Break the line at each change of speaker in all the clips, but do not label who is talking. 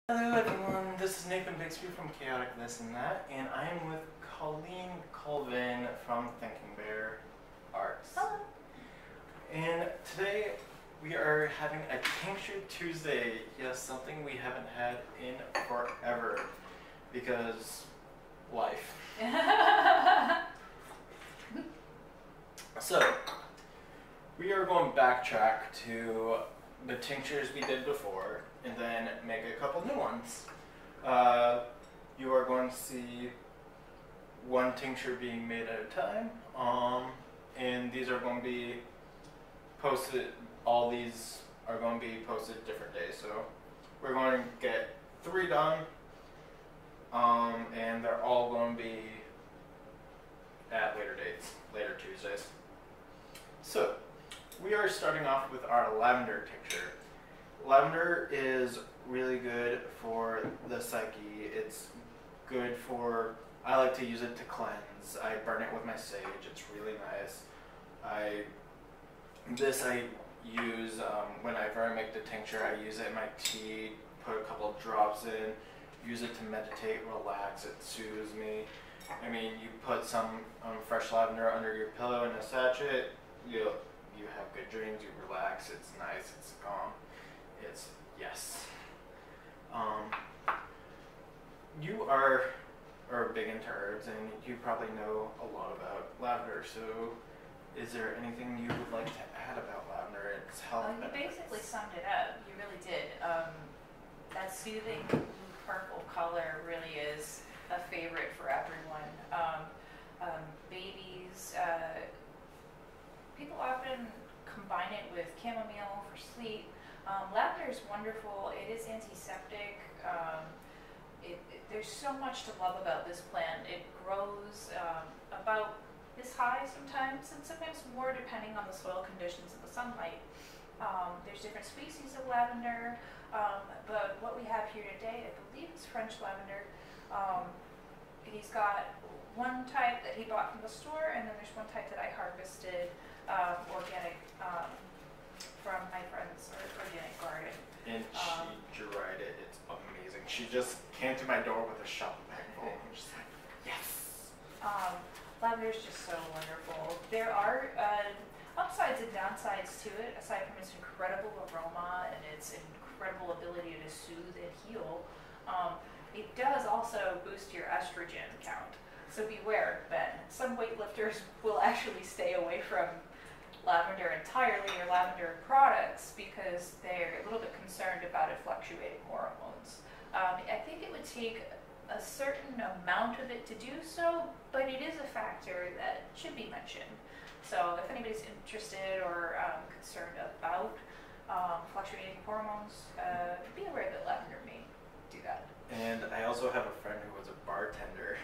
Hello everyone, this is Nathan Bixby from Chaotic This and That, and I am with Colleen Colvin from Thinking Bear Arts.
Hello.
And today we are having a Tincture Tuesday. Yes, something we haven't had in forever because life. So, we are going to backtrack to the tinctures we did before and then make a couple new ones. You are going to see one tincture being made at a time, and these are going to be posted, all these are going to be posted different days. So we're going to get 3 done, and they're all going to be at later dates, later Tuesdays. So we are starting off with our lavender tincture. Lavender is really good for the psyche. It's good for, I like to use it to cleanse. I burn it with my sage. It's really nice. I use, whenever I make the tincture, I use it in my tea, put a couple of drops in, use it to meditate, relax, it soothes me. I mean, you put some fresh lavender under your pillow in a sachet, you have good dreams, you relax, it's nice, it's calm, it's yes. You are big into herbs and you probably know a lot about lavender, so is there anything you would like to add about lavender? Its health
You
benefits?
basically summed it up. You really did. That soothing purple color really is a favorite for everyone. Babies, people often combine it with chamomile for sleep. Lavender is wonderful. It is antiseptic. There's so much to love about this plant. It grows about this high sometimes, and sometimes more depending on the soil conditions and the sunlight. There's different species of lavender, but what we have here today, I believe, is French lavender. He's got one type that he bought from the store, and then there's one type that I harvested organic from my friend's organic garden.
And she dried it. It's amazing. She just came to my door with a shopping bag full. I'm just like, yes.
Lavender is just so wonderful. There are upsides and downsides to it, aside from its incredible aroma and its incredible ability to soothe and heal. It does also boost your estrogen count. So beware, Ben. Some weightlifters will actually stay away from lavender entirely or lavender products because they're a little bit concerned about it fluctuating hormones. I think it would take a certain amount of it to do so, but it is a factor that should be mentioned. So if anybody's interested or concerned about fluctuating hormones, be aware that lavender may do that.
And I also have a friend who was a bartender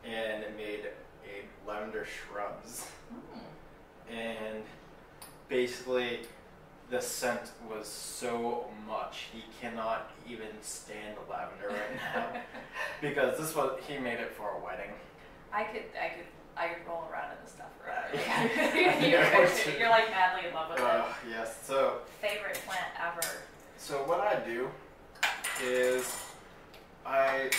and made a lavender shrubs. And basically the scent was so much he cannot even stand lavender right now because he made it for a wedding.
I could roll around in this stuff forever. You're like madly in love with it.
Yes. So
favorite plant ever.
So what I do is I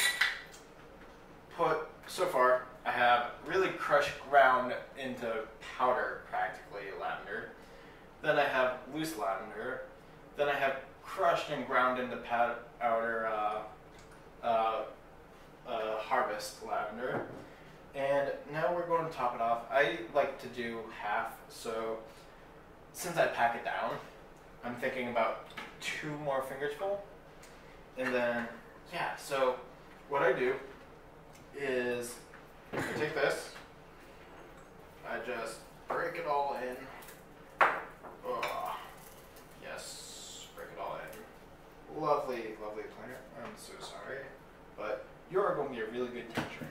have really crushed ground into powder, practically, lavender. Then I have loose lavender. Then I have crushed and ground into powder harvest lavender. And now we're going to top it off. I like to do half, so since I pack it down, I'm thinking about 2 more fingers full. And then, yeah, so what I do is I take this, I just break it all in. Oh, yes, break it all in. Lovely, lovely plant. I'm so sorry, but you are going to be a really good tincture.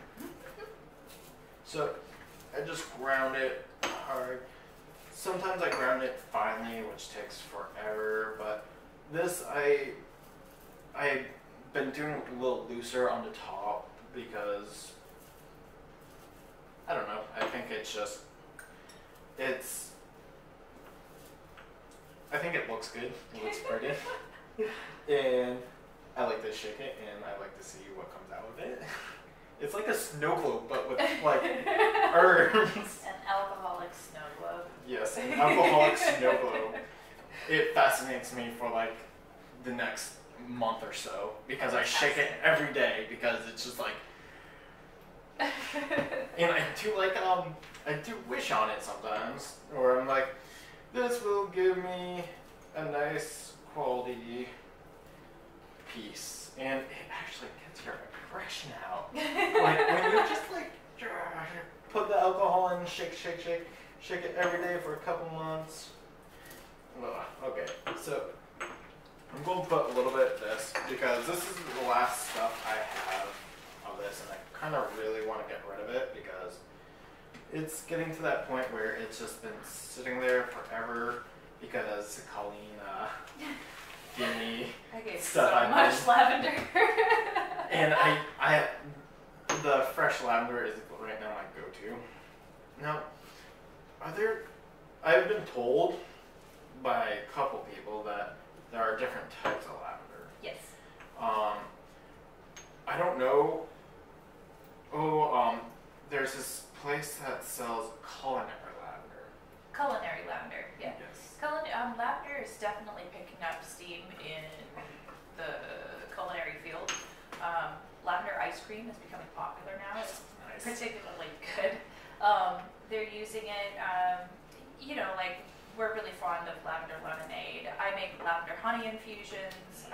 So I just ground it hard. Sometimes I ground it finely, which takes forever, but this I've been doing it a little looser on the top because I don't know. I think I think it looks good. It looks pretty. And I like to shake it and I like to see what comes out of it. It's like a snow globe, but with like herbs.
An alcoholic snow globe.
Yes, an alcoholic snow globe. It fascinates me for like the next month or so because I shake it every day because it's just like. And I do like I do wish on it sometimes, or I'm like, this will give me a nice quality piece, and it actually gets your aggression out. Like when you just like put the alcohol in, shake it every day for a couple months. Ugh, okay, so I'm going to put a little bit of this because this is the last stuff I have of this, and I kind of really want to get rid of it because it's getting to that point where it's just been sitting there forever because Colleen gave me
I gave
stuff
so much lavender.
And I the fresh lavender is right now my go-to. Now, I've been told by a couple people that there are different types of lavender.
Yes.
I don't know. There's this place that sells culinary lavender.
Culinary lavender, yeah.
Yes.
Lavender is definitely picking up steam in the culinary field. Lavender ice cream is becoming popular now. It's
Nice.
particularly good. They're using it, like we're really fond of lavender lemonade. I make lavender honey infusions.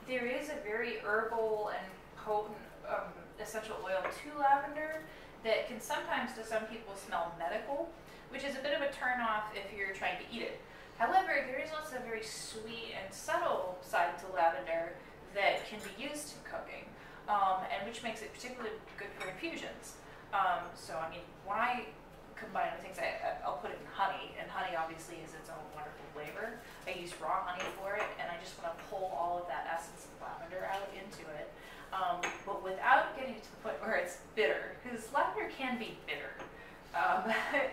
There is a very herbal and potent essential oil to lavender that can sometimes to some people smell medical, which is a bit of a turn off if you're trying to eat it. However, there is also a very sweet and subtle side to lavender that can be used in cooking, and which makes it particularly good for infusions. So I mean, when I combine the things, I'll put it in honey, and honey obviously is its own wonderful flavor. I use raw honey for it, and I just want to pull all of that essence of lavender out into it. But without getting to the point where it's bitter, because lavender can be bitter.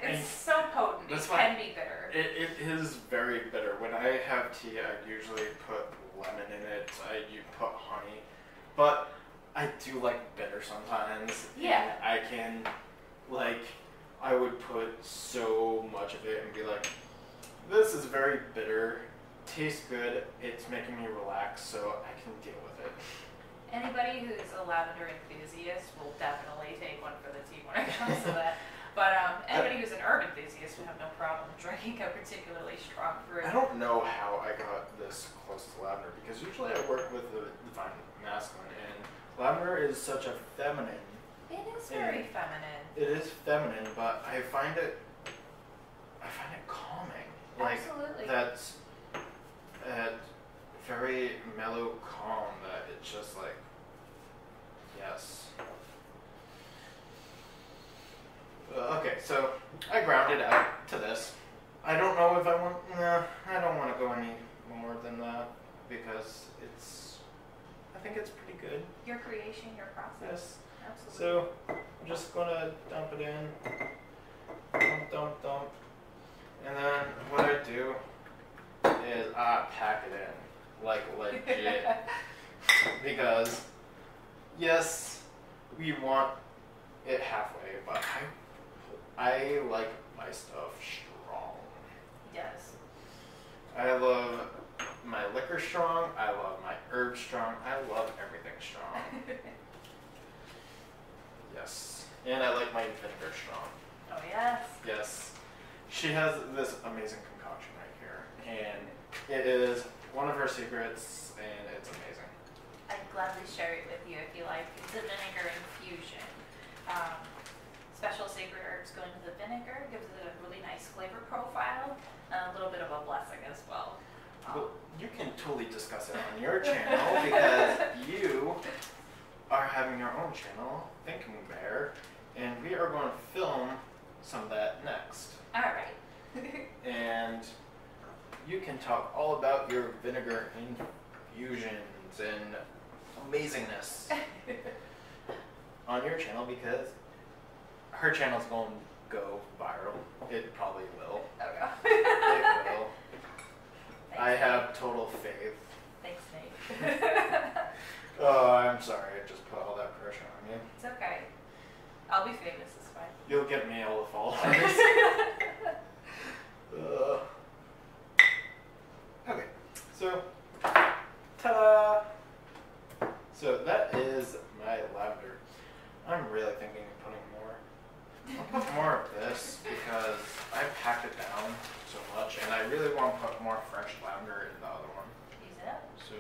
It's so potent, it can be bitter.
It is very bitter. When I have tea, I usually put lemon in it. You put honey, but I do like bitter sometimes.
Yeah.
And I can, I would put so much of it and be like, this is very bitter, tastes good, it's making me relax, so I can deal with it.
Anybody who's a lavender enthusiast will definitely take one for the team when it comes to that. But anybody who's an herb enthusiast would have no problem drinking a particularly strong fruit.
I don't know how I got this close to lavender, because usually I work with the divine masculine, and lavender is such a feminine.
It is very feminine.
It is feminine, but I find it calming.
Absolutely.
That's very mellow calm that it's just like, yes. Okay, so I grounded out to this. I don't know if I don't want to go any more than that because I think it's pretty good.
Your creation, your process.
Yes.
Absolutely.
So I'm just gonna dump it in. Dump. And then what I do is I pack it in, like legit. Because yes, we want it halfway, but I like my stuff strong.
Yes.
I love my liquor strong, I love my herbs strong, I love everything strong. Yes. And I like my vinegar strong.
Oh yes.
Yes. She has this amazing concoction right here, and it is one of her secrets, and it's amazing.
I'd gladly share it with you if you like. It's a vinegar infusion. Special secret herbs go into the vinegar, gives it a really nice flavor profile, and a little bit of a blessing as well.
Well, you can totally discuss it on your channel because you are having your own channel, Thinking Bear, and we are going to film some of that next.
All right.
And you can talk all about your vinegar infusions and amazingness on your channel because her channel's going to go viral. It probably will.
Oh no.
It will.
Thanks,
I
Nate.
have total faith.
Thanks, Nate.
Oh, I'm sorry. I just put all that pressure on you.
It's okay. I'll be famous, it's fine.
You'll get me all the followers. Okay, so, ta-da! So that is my lavender. I'm really thinking of putting more. I'll put more of this because I packed it down so much, and I really want to put more fresh lavender in the other one.
Use it?
So,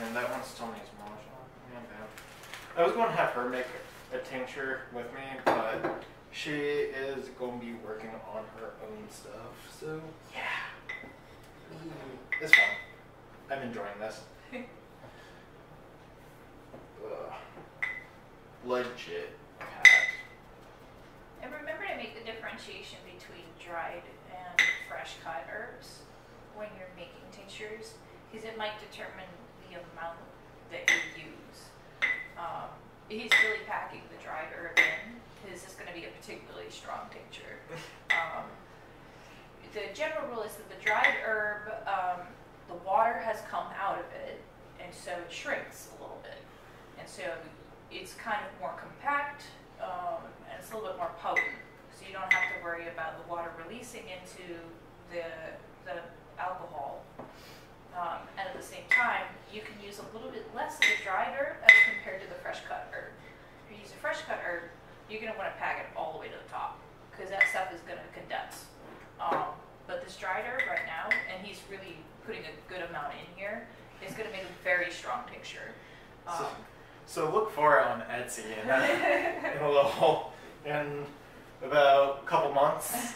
and that one still needs more. I was going to have her make a tincture with me, but she is going to be working on her own stuff. So, yeah. It's fun. I'm enjoying this. Legit packed.
And remember to make the differentiation between dried and fresh cut herbs when you're making tinctures, because it might determine the amount that you use. He's really packing the dried herb in, because it's going to be a particularly strong tincture. The general rule is that the dried herb, the water has come out of it, and so it shrinks a little bit. And so it's kind of more compact, and it's a little bit more potent. So you don't have to worry about the water releasing into the alcohol. And at the same time, you can use a little bit less of the dried herb as compared to the fresh cut herb. If you use a fresh cut herb, you're going to want to pack it all the way to the top, because that stuff is going to condense. But this dried herb right now, and he's really putting a good amount in here, is going to make a very strong tincture.
So look for it on Etsy in about a couple months.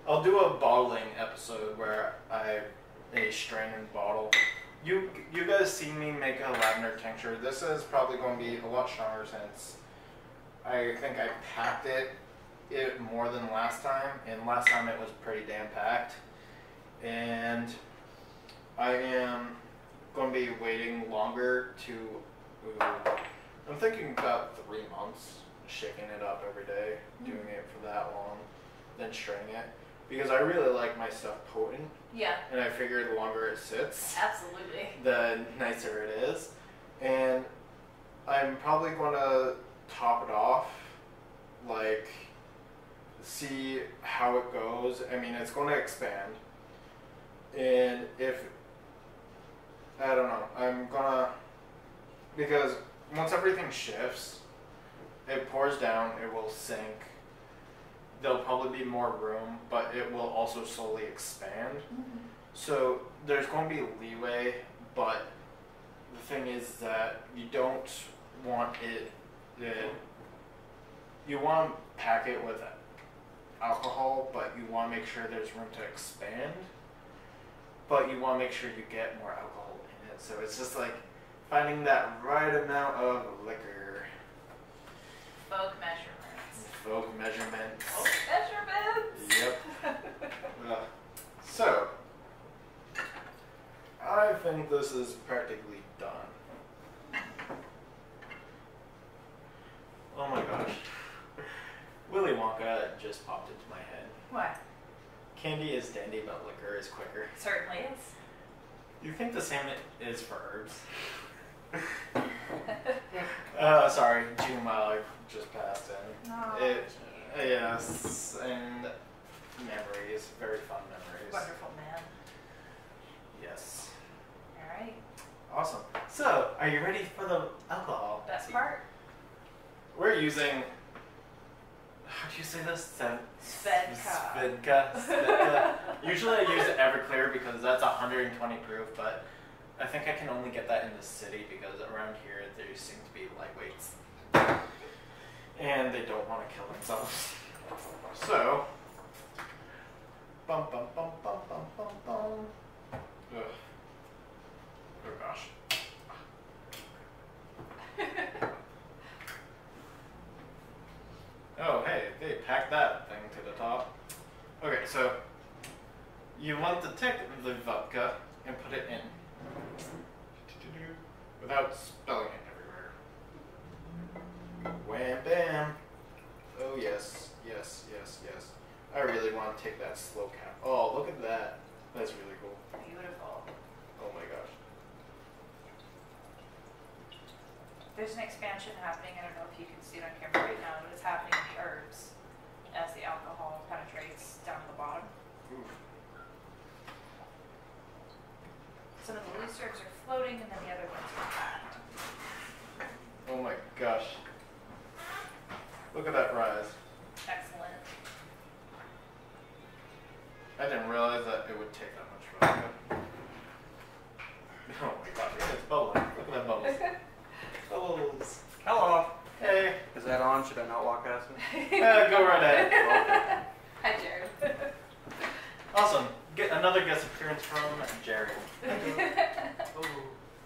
I'll do a bottling episode where I a strain and bottle. You guys see me make a lavender tincture. This is probably going to be a lot stronger since I think I packed it more than last time, and last time it was pretty damn packed. And I am going to be waiting longer to. I'm thinking about 3 months, shaking it up every day, doing it for that long, then straining it. Because I really like my stuff potent.
Yeah.
And I figure the longer it sits,
Absolutely.
the nicer it is. And I'm probably going to top it off, like, see how it goes. I mean, it's going to expand. And if, I don't know, I'm going to, because once everything shifts, it pours down, it will sink. There'll probably be more room, but it will also slowly expand.
Mm-hmm.
So there's going to be leeway, but the thing is that you don't want you want to pack it with alcohol, but you want to make sure there's room to expand, but you want to make sure you get more alcohol in it. So it's just like finding that right amount of liquor.
Folk measurements.
Folk measurements.
Folk measurements!
Yep. So, I think this is practically done. Oh my gosh. Willy Wonka just popped into my head.
What?
Candy is dandy, but liquor is quicker.
It certainly is.
You think the same is for herbs? Sorry, June Malik just passed in.
Oh,
Yes, and memories, very fun memories.
wonderful man.
Yes.
All right.
Awesome. So, are you ready for the alcohol?
Best part?
We're using, how do you say this?
Svedka.
Svedka. Usually I use Everclear because that's 120 proof, but I think I can only get that in the city because around here there seem to be lightweights. And they don't want to kill themselves. So, bum bum bum bum bum bum bum. Ugh. Oh gosh. Oh hey, they packed that thing to the top. Okay, so you want to take the vodka and put it in without spilling it everywhere. Wham bam. Oh yes, yes, yes, yes. I really want to take that slow cap. Oh, look at that. That's really cool.
Beautiful.
Oh my gosh.
There's an expansion happening. I don't know if you can see it on camera right now, but it's happening in the herbs as the alcohol penetrates down to the bottom.
Ooh.
Some of the loose herbs are floating, and then the other ones are packed.
Oh my gosh. Look at that rise.
Excellent.
I didn't realize that it would take that much vodka. Oh my gosh, and it's bubbling. Look at that bubbles. Bubbles.
Hello.
Hey.
Is that on? Should I not walk past it?
Go right ahead.
Hi, Jared.
Awesome. Get another guest appearance from Jared.
Oh.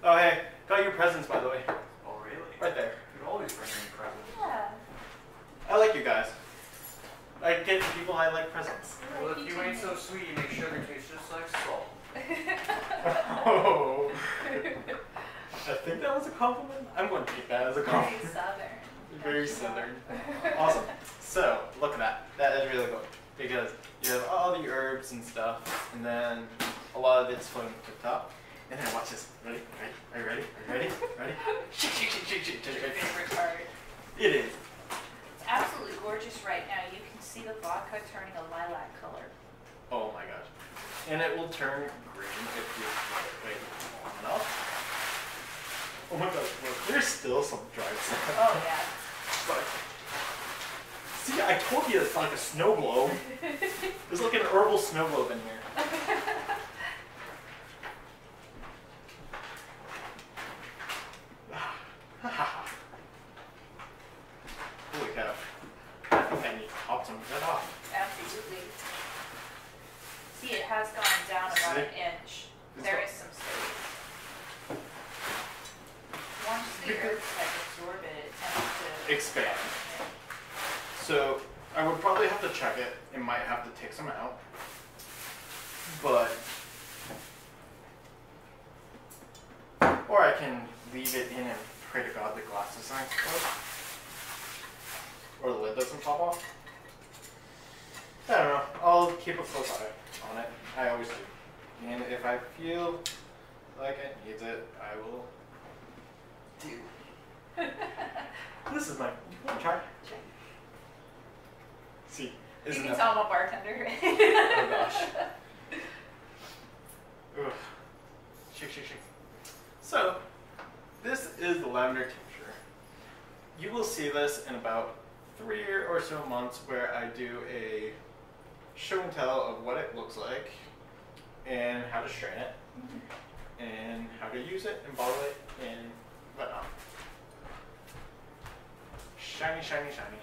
Oh hey, got your presents by the way.
Oh, really?
Right there.
You always bring me presents.
Yeah.
I like you guys. I get people I like presents.
Well, if you ain't so sweet, you make sugar taste just like salt.
Oh. I think that was a compliment. I'm going to take that as a
Very
compliment.
southern.
Very southern. Awesome. So, look at that. That is really good. Because you have all the herbs and stuff, and then a lot of it's floating to the top. And then watch this. Ready? Ready? Are you ready? Are you ready? Ready? Shake, shake, shake, shake, shake,
Your
shake.
favorite part.
It is.
It's absolutely gorgeous right now. You can see the vodka turning a lilac color.
Oh my gosh. And it will turn green if you wait long enough. Oh my gosh, look, there's still some dried sand.
Oh, yeah.
But, see, I told you it's like a snow globe. There's like an herbal snow globe in here. Holy cow. I think I need to pop some of that off.
Absolutely. See, it has gone down about an inch. There is some space. Once the earth has absorbed it, it tends to
Expand.
Yeah.
So I would probably have to check it. It might have to take some out. But or I can leave it in and pray to God the glass doesn't explode. Or the lid doesn't pop off. I don't know. I'll keep a close eye on it. I always do. And if I feel like it needs it, I will do. This is my try. See,
You
isn't
can
that?
tell I'm a bartender.
Oh gosh. Ugh. Shake, shake, shake. So, this is the lavender tincture. You will see this in about 3 or so months where I do a show and tell of what it looks like and how to strain it and how to use it and bottle it and whatnot. Shiny, shiny, shiny.